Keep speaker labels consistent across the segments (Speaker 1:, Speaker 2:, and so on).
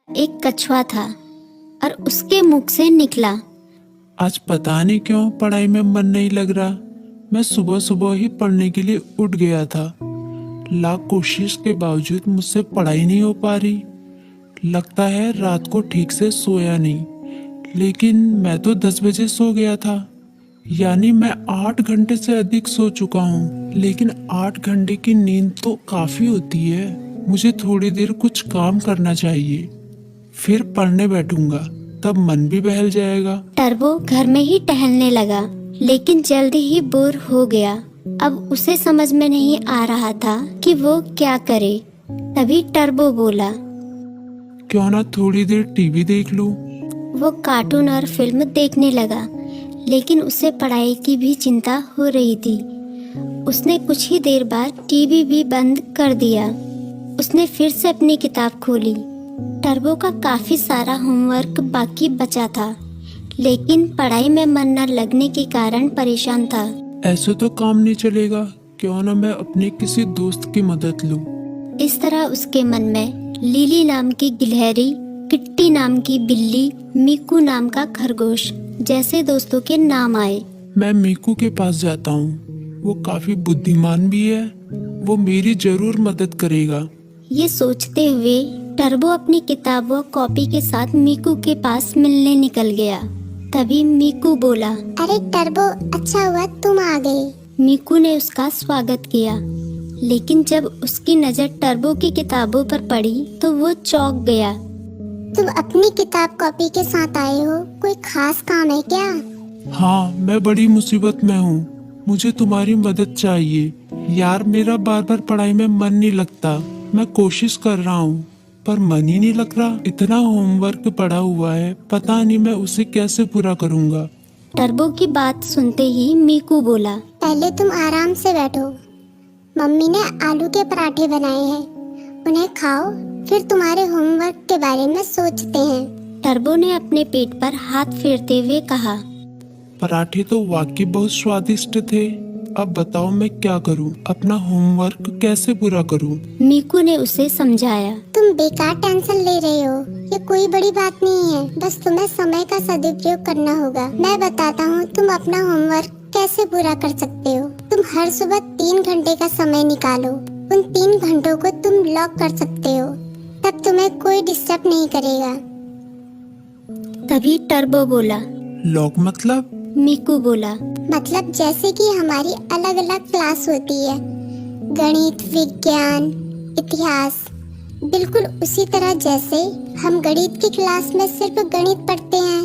Speaker 1: एक कछुआ था और उसके मुख से निकला,
Speaker 2: आज पता नहीं क्यों पढ़ाई में मन नहीं लग रहा। मैं सुबह सुबह ही पढ़ने के लिए उठ गया था। लाख कोशिश के बावजूद मुझसे पढ़ाई नहीं हो पा रही। लगता है रात को ठीक से सोया नहीं। लेकिन मैं तो 10 बजे सो गया था, यानी मैं 8 घंटे से अधिक सो चुका हूँ। लेकिन 8 घंटे की नींद तो काफी होती है। मुझे थोड़ी देर कुछ काम करना चाहिए, फिर पढ़ने बैठूंगा, तब मन भी बहल जाएगा।
Speaker 1: टर्बो घर में ही टहलने लगा, लेकिन जल्दी ही बोर हो गया। अब उसे समझ में नहीं आ रहा था कि वो क्या करे। तभी टर्बो बोला,
Speaker 2: क्यों ना थोड़ी देर टीवी देख लूं।
Speaker 1: वो कार्टून और फिल्म देखने लगा, लेकिन उसे पढ़ाई की भी चिंता हो रही थी। उसने कुछ ही देर बाद टीवी भी बंद कर दिया। उसने फिर से अपनी किताब खोली। टर्बो का काफी सारा होमवर्क बाकी बचा था, लेकिन पढ़ाई में मन न लगने के कारण परेशान था।
Speaker 2: ऐसे तो काम नहीं चलेगा, क्यों ना मैं अपने किसी दोस्त की मदद लूं।
Speaker 1: इस तरह उसके मन में लिली नाम की गिलहरी, किट्टी नाम की बिल्ली, मीकू नाम का खरगोश जैसे दोस्तों के नाम आए।
Speaker 2: मैं मीकू के पास जाता हूँ, वो काफी बुद्धिमान भी है, वो मेरी जरूर मदद करेगा।
Speaker 1: ये सोचते हुए टर्बो अपनी किताब व कॉपी के साथ मीकू के पास मिलने निकल गया। तभी मीकू बोला,
Speaker 3: अरे टर्बो, अच्छा हुआ तुम आ गए।
Speaker 1: मीकू ने उसका स्वागत किया, लेकिन जब उसकी नजर टर्बो की किताबों पर पड़ी तो वो चौंक गया।
Speaker 3: तुम अपनी किताब कॉपी के साथ आए हो, कोई खास काम है क्या?
Speaker 2: हाँ, मैं बड़ी मुसीबत में हूँ, मुझे तुम्हारी मदद चाहिए। यार, मेरा बार बार पढ़ाई में मन नहीं लगता। मैं कोशिश कर रहा हूँ, पर मन ही नहीं लग रहा। इतना होमवर्क पड़ा हुआ है, पता नहीं मैं उसे कैसे पूरा करूँगा।
Speaker 1: टर्बो की बात सुनते ही मीकू बोला,
Speaker 3: पहले तुम आराम से बैठो। मम्मी ने आलू के पराठे बनाए हैं, उन्हें खाओ, फिर तुम्हारे होमवर्क के बारे में सोचते हैं।
Speaker 1: टर्बो ने अपने पेट पर हाथ फेरते हुए कहा,
Speaker 2: पराठे तो वाकई बहुत स्वादिष्ट थे। अब बताओ मैं क्या करूं, अपना होमवर्क कैसे पूरा करूं?
Speaker 1: मीकू ने उसे समझाया।
Speaker 3: तुम बेकार टेंशन ले रहे हो, ये कोई बड़ी बात नहीं है, बस तुम्हें समय का सदुपयोग करना होगा। मैं बताता हूँ तुम अपना होमवर्क कैसे पूरा कर सकते हो। तुम हर सुबह 3 घंटे का समय निकालो। उन 3 घंटों को तुम लॉक कर सकते हो, तब तुम्हें कोई डिस्टर्ब नहीं करेगा।
Speaker 1: तभी टर्बो बोला,
Speaker 2: लॉक मतलब?
Speaker 1: मीकू बोला,
Speaker 3: मतलब जैसे कि हमारी अलग अलग क्लास होती है, गणित, विज्ञान, इतिहास, बिल्कुल उसी तरह जैसे हम गणित की क्लास में सिर्फ गणित पढ़ते हैं,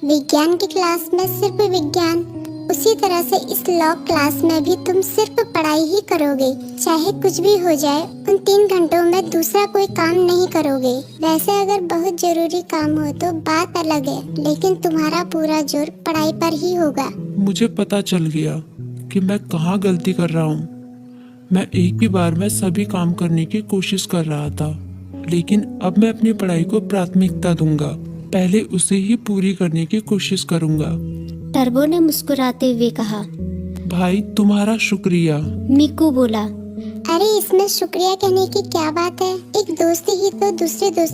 Speaker 3: विज्ञान की क्लास में सिर्फ विज्ञान, उसी तरह से इस लॉक क्लास में भी तुम सिर्फ पढ़ाई ही करोगे। चाहे कुछ भी हो जाए, उन 3 घंटों में दूसरा कोई काम नहीं करोगे। वैसे अगर बहुत जरूरी काम हो तो बात अलग है, लेकिन तुम्हारा पूरा जोर पढ़ाई पर ही होगा।
Speaker 2: मुझे पता चल गया कि मैं कहाँ गलती कर रहा हूँ। मैं एक ही बार में सभी काम करने की कोशिश कर रहा था, लेकिन अब मैं अपनी पढ़ाई को प्राथमिकता दूंगा। पहले उसे ही पूरी करने की कोशिश करूंगा।
Speaker 1: टर्बो ने मुस्कुराते हुए कहा।
Speaker 2: भाई, तुम्हारा शुक्रिया।
Speaker 1: मीकू बोला,
Speaker 3: अरे इसमें शुक्रिया कहने की क्या बात है, एक दोस्ती ही तो दूसरे दोस्त